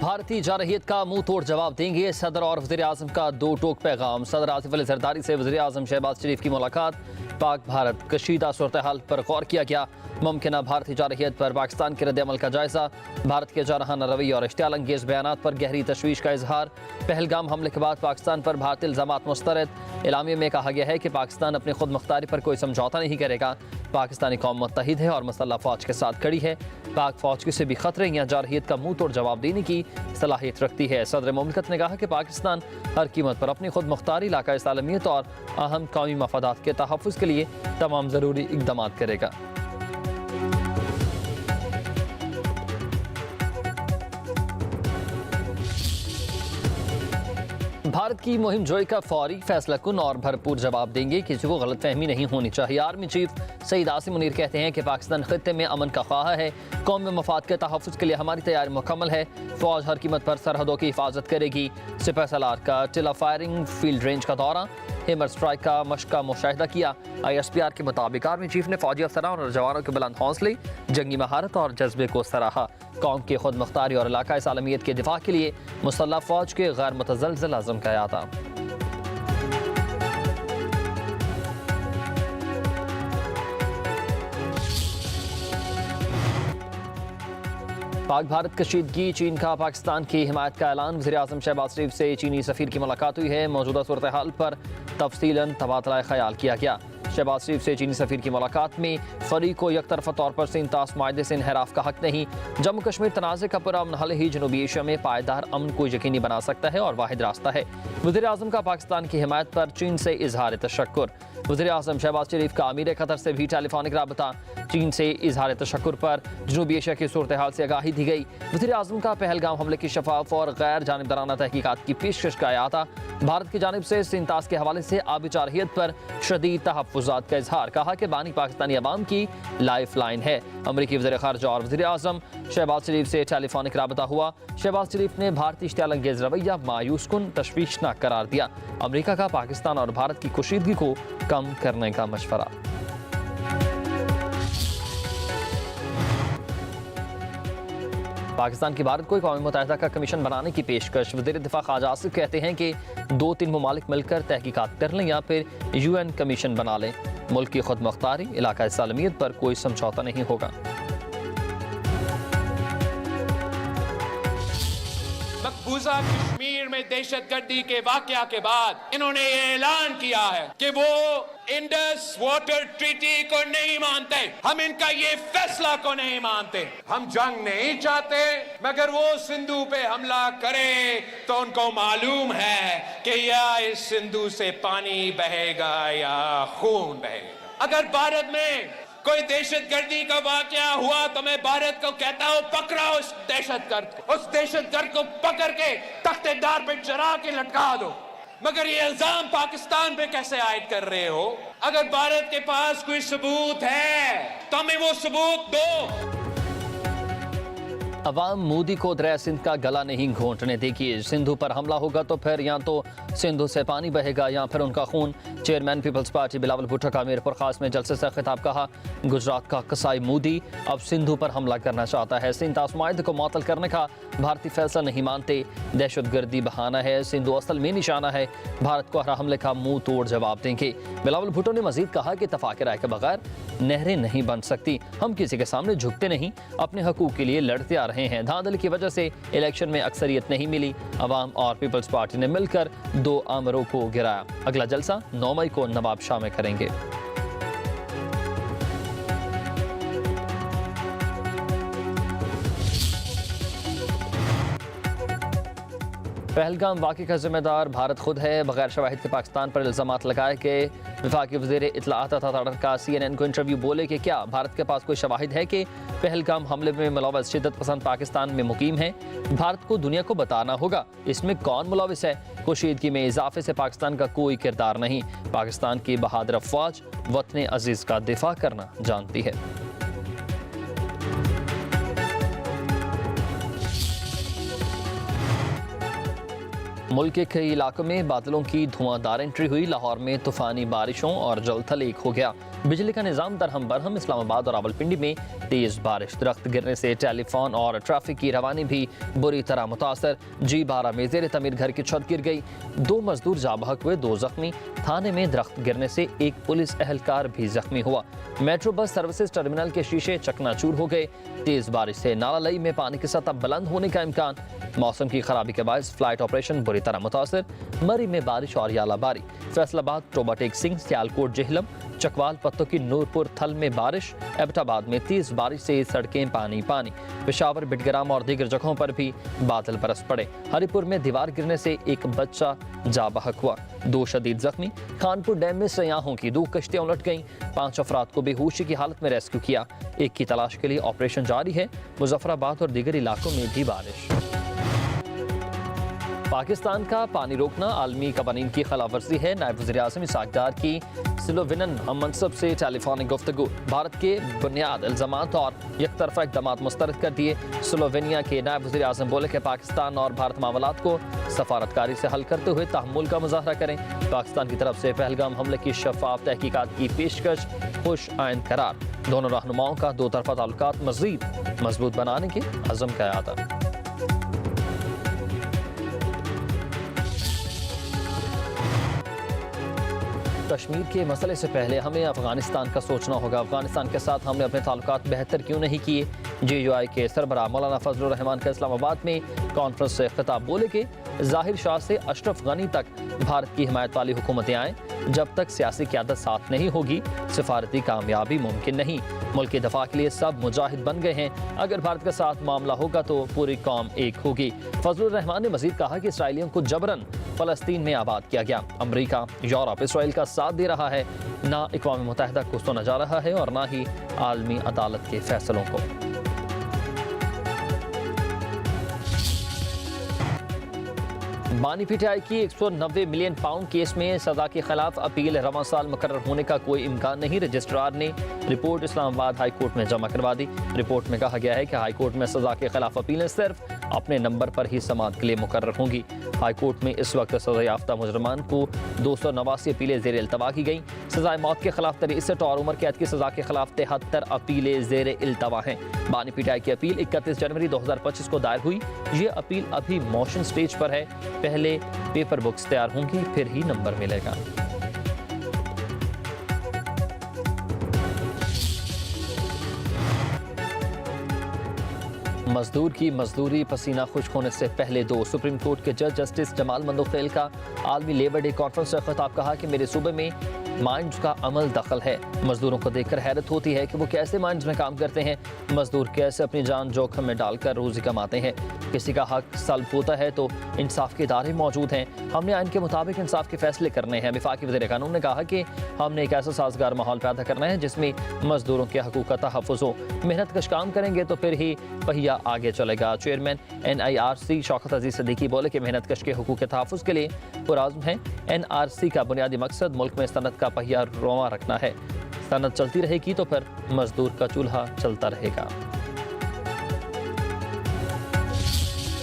भारतीय जारहियत का मुंह तोड़ जवाब देंगे सदर और वज़ीर आज़म का दो टोक पैगाम। सदर आसिफ अली जरदारी से वज़ीर आज़म शहबाज शरीफ की मुलाकात। पाक भारत कशीदा सूरत हाल पर गौर किया गया। मुमकिन भारतीय जारहियत पर पाकिस्तान के रद्द-ए-अमल का जायजा। भारत के जारहाना रवैये और इश्तियाल अंगेज बयानात पर गहरी तशवीश का इजहार। पहलगाम हमले के बाद पाकिस्तान पर भारतीय इल्ज़ामात मुस्तरद। एलामिये में कहा गया है कि पाकिस्तान अपनी खुद मुख्तारी पर कोई समझौता नहीं करेगा। पाकिस्तानी कौम मुत्तहिद है और मुसल्लह फ़ौज के साथ खड़ी है। पाक फ़ौज किसी भी खतरे या जारहियत का मुंह तोड़ जवाब देने की सलाहियत रखती है। सदर मुमलिकत ने कहा कि पाकिस्तान हर कीमत पर अपनी खुद मुख्तारी, इलाकाई सालमियत और अहम कौमी मफादात के तहफ़्फ़ुज़ के लिए तमाम ज़रूरी इक़दाम करेगा। भारत की मुहिम जोई का फौरी फैसला कुन और भरपूर जवाब देंगे। किसी को गलतफहमी नहीं होनी चाहिए। आर्मी चीफ सईद आसिम मुनीर कहते हैं कि पाकिस्तान खित्ते में अमन का ख्वाह है। कौम में मफाद के तहफ़्फ़ुज़ के लिए हमारी तैयारी मुकम्मल है। फ़ौज हर कीमत पर सरहदों की हिफाजत करेगी। सिपह सलार का टिला फायरिंग फील्ड रेंज का दौरा, हेमर स्ट्राइक का मश्क का मुशाहिदा किया। ISPR के मुताबिक आर्मी चीफ ने फौजी अफसरान और जवानों के बुलंद हौसले, जंगी महारत और जज्बे को सराहा। कौम की खुद मुख्तारी और इलाकाई सालमियत के दिफा के लिए मुसल्लह फ़ौज के गैर मुतज़लज़ल अज़म का यादा। पाक भारत कशीदगी, चीन का पाकिस्तान की हिमायत का ऐलान। वज़ीर आज़म शहबाज शरीफ से चीनी सफ़ीर की मुलाकात हुई है। मौजूदा सूरत हाल पर तफसीलन तबादला ख्याल किया गया। शहबाज शरीफ से चीनी सफ़ीर की मुलाकात में फ़रीक को यकतरफ़ा तौर पर सिंतास माहदे से इनहराफ का हक नहीं। जम्मू कश्मीर तनाज़े का पुरअमन हल ही जनूबी एशिया में पायदार अमन को यकीनी बना सकता है और वाहिद रास्ता है। वज़ीर आज़म का पाकिस्तान की हिमायत पर चीन से इजहार तशक्कुर। वज़ीर आज़म शहबाज शरीफ का अमीर क़तर से भी टेलीफोनिक राबता। चीन से इजहार तशक्कुर पर जनूबी एशिया की सूरत हाल से आगाही दी गई। वज़ीर आज़म का पहलगाम हमले की शफाफ और गैर जानिबदाराना तहकीकात की पेशकश का अयाता। भारत की जानिब से सिंतास के हवाले से आबी जारहियत पर शदीद तहफ़्फ़ुज़ात का इजहार। कहा कि बानी पाकिस्तानी अवाम की लाइफ लाइन है। अमरीकी वज़ीर ख़ारिजा और वज़ीर आज़म शहबाज शरीफ से टेलीफोनिक राबता हुआ। शहबाज शरीफ ने भारतीय इश्तियाल अंगेज रवैया मायूस कुन तशवीशनाक करार दिया। अमरीका का पाकिस्तान और भारत की कुशीदगी को कम करने का मशवरा। पाकिस्तान की भारत को कौमी मुत्तहिदा का कमीशन बनाने की पेशकश। वज़ीर दिफा ख्वाजा आसिफ कहते हैं कि 2-3 ममालिक मिलकर तहकीकात कर लें या फिर UN कमीशन बना लें। मुल्क की खुद मुख्तारी, इलाकाई सालमियत पर कोई समझौता नहीं होगा। मकबूजा कश्मीर में दहशतगर्दी के वाकया के बाद इन्होंने ये ऐलान किया है कि वो इंडस वाटर ट्रीटी को नहीं मानते। हम इनका ये फैसला को नहीं मानते। हम जंग नहीं चाहते, मगर वो सिंधु पे हमला करे तो उनको मालूम है कि या इस सिंधु से पानी बहेगा या खून बहेगा। अगर भारत में कोई दहशतगर्दी का वाकया हुआ तो मैं भारत को कहता हूं, पकड़ा उस दहशतगर्द को पकड़ के तख्तेदार पे चढ़ा के लटका दो। मगर ये इल्जाम पाकिस्तान पे कैसे आयद कर रहे हो? अगर भारत के पास कोई सबूत है तो हमें वो सबूत दो। अवाम मोदी को दरिया सिंध का गला नहीं घोंटने देगी। सिंधु पर हमला होगा तो फिर या तो सिंधु से पानी बहेगा या फिर उनका खून। Chairman Peoples Party Bilawal Bhutto का मीरपुर खास में जलसे से खिताब। कहा, गुजरात का कसाई मोदी अब सिंधु पर हमला करना चाहता है। सिंतास माहदे को मुअत्तल करने का भारतीय फैसला नहीं मानते। दहशतगर्दी बहाना है, सिंधु असल में निशाना है। भारत को हर हमले का मुंह तोड़ जवाब देंगे। बिलावल भुट्टो ने मजीद कहा कि इत्तफाक राय के बगैर नहरें नहीं बन सकती। हम किसी के सामने झुकते नहीं, अपने हकूक के लिए लड़ते आ रहे हैं। धांधली की वजह से इलेक्शन में अक्सरियत नहीं मिली। अवाम और पीपल्स पार्टी ने मिलकर 2 आमरों को गिराया। अगला जलसा 9 मई को नवाब शाह में करेंगे। पहलगाम वाक़े का जिम्मेदार भारत खुद है। बगैर शवाहिद के पाकिस्तान पर इल्ज़ामात लगाए गए। वफाकी वज़ीर इत्तलाआत का CNN को इंटरव्यू बोले कि क्या भारत के पास कोई शवाहिद है कि पहलगाम हमले में मुलव्वस शिद्दत पसंद पाकिस्तान में मुकीम है? भारत को दुनिया को बताना होगा इसमें कौन मुलव्वस है। कुशीदगी में इजाफे से पाकिस्तान का कोई किरदार नहीं। पाकिस्तान की बहादुर अफवाज वतन अजीज़ का दिफा करना जानती है। मुल्क के कई इलाकों में बादलों की धुआंधार एंट्री हुई। लाहौर में तूफानी बारिशों और जलथल एक हो गया। बिजली का निजाम दरहम बरहम। इस्लामाबाद और रावलपिंडी में तेज बारिश, दरख्त गिरने से टेलीफोन और ट्रैफिक की रवानी भी बुरी तरह मुतासर। G12 में ज़ेर तमीर घर की छत गिर गई, 2 मजदूर जाँ बहक हुए, 2 जख्मी। थाने में दरख्त गिरने से एक पुलिस एहलकार भी जख्मी हुआ। मेट्रो बस सर्विसेज टर्मिनल के शीशे चकनाचूर हो गए। तेज बारिश से नाला लई में पानी की सतह बुलंद होने का इम्कान। मौसम की खराबी के बायस फ्लाइट ऑपरेशन बुरी तरह मुतासर। मरी में बारिश और यालाबारी। फैसलाबाद, टोबाटेक सिंह, सियालकोट, जेहलम, चकवाल, पत्तों की नूरपुर थल में बारिश। एबटाबाद में तेज बारिश से सड़कें पानी पानी। पेशावर, बिटग्राम और दीगर जगहों पर भी बादल बरस पड़े। हरिपुर में दीवार गिरने से एक बच्चा जा बहक हुआ, 2 शदीद जख्मी। खानपुर डैम में सयाहों की 2 कश्तियां उलट गईं, 5 अफराद को बेहोशी की हालत में रेस्क्यू किया। एक की तलाश के लिए ऑपरेशन जारी है। मुजफ्फराबाद और दीगर इलाकों में भी बारिश। पाकिस्तान का पानी रोकना आलमी कवानीन की खिलाफवर्जी है। नायब वज़ीर-ए-आज़म इसहाक डार की स्लोवेनियन हम मनसब से टेलीफोनिक गुफ्तगू। भारत के बुनियाद इल्ज़ामात और यकतरफा इक़दामात मुस्तरद कर दिए। स्लोवेनिया के नायब वज़ीर-ए-आज़म बोले कि पाकिस्तान और भारत मामलात को सफारतकारी से हल करते हुए तहम्मुल का मुज़ाहरा करें। पाकिस्तान की तरफ से पहलगाम हमले की शफाफ तहकीकात की पेशकश खुश आइंद करार। दोनों रहनुमाओं का 2 तरफ़ा ताल्लुकात मज़ीद मजबूत बनाने के अज़म का इरादा। कश्मीर के मसले से पहले हमें अफगानिस्तान का सोचना होगा। अफगानिस्तान के साथ हमने अपने ताल्लुकात बेहतर क्यों नहीं किए। JUI के सरबराह मौलाना फजलुर रहमान का इस्लामाबाद में कॉन्फ्रेंस से खिताब। बोले कि ज़ाहिर शाह से अशरफ गनी तक भारत की हिमायत वाली हुकूमतें आएँ। जब तक सियासी क़यादत साथ नहीं होगी सिफारती कामयाबी मुमकिन नहीं। मुल्क के दफा के लिए सब मुजाहिद बन गए हैं। अगर भारत के साथ मामला होगा तो पूरी कौम एक होगी। फजलुर रहमान ने मजीद कहा कि इसराइलियों को जबरन फ़लस्तीन में आबाद किया गया। अमरीका, यूरोप इसराइल का साथ दे रहा है। ना अक़वाम मुत्तहिदा को सुना जा रहा है और ना ही आलमी अदालत के फैसलों को। बानी पीटीआई की 190 मिलियन पाउंड केस में सजा के खिलाफ अपील रवां साल मुकर्रर होने का कोई इम्कान नहीं। रजिस्ट्रार ने रिपोर्ट इस्लामाबाद हाई कोर्ट में जमा करवा दी। रिपोर्ट में कहा गया है कि हाई कोर्ट में सजा के खिलाफ अपीलें सिर्फ अपने नंबर पर ही समाअत के लिए मुकर्रर होंगी। हाई कोर्ट में इस वक्त सजा याफ्ता मुजरमान को 289 अपीलें ज़ेर इल्तवा की गई। सजाए मौत के खिलाफ 63 और उम्र कैद की सजा के खिलाफ 73 अपीलें ज़ेर इल्तवा हैं। बानी पीटीआई की अपील 31 जनवरी 2025 को दायर हुई। ये अपील अभी मोशन स्टेज पर है। पहले पेपर बुक्स तैयार होंगी, फिर ही नंबर मिलेगा। मजदूर की मजदूरी, पसीना खुश्क होने से पहले 2। सुप्रीम कोर्ट के जज जस्टिस जमाल मंदोखेल का आलमी लेबर डे कॉन्फ्रेंस से खिताब। कहा कि मेरे सूबे में माइंस का अमल दखल है। मजदूरों को देखकर हैरत होती है कि वो कैसे माइंस में काम करते हैं। मजदूर कैसे अपनी जान जोखिम में डालकर रोजी कमाते हैं। किसी का हक सल्ब होता है तो इंसाफ के इदारे मौजूद हैं। हमने आइन के मुताबिक इंसाफ के फैसले करने हैं। वफाकी वज़ीर कानून ने कहा कि हमने एक ऐसा साजगार माहौल पैदा करना है जिसमें मजदूरों के हकूक़ का तहफ़्फ़ुज़ हो। मेहनत कश काम करेंगे तो फिर ही पहिया आगे चलेगा। चेयरमैन NIRC शौकत अजीज सिद्दीकी बोले कि मेहनत कश के हकूक़ के तहफ़्फ़ुज़ के लिए पुरआज़्म है। NRC का बुनियादी मकसद मुल्क में सनत का पहिया रवां रखना है। सनत चलती रहेगी तो फिर मजदूर का चूल्हा चलता रहेगा।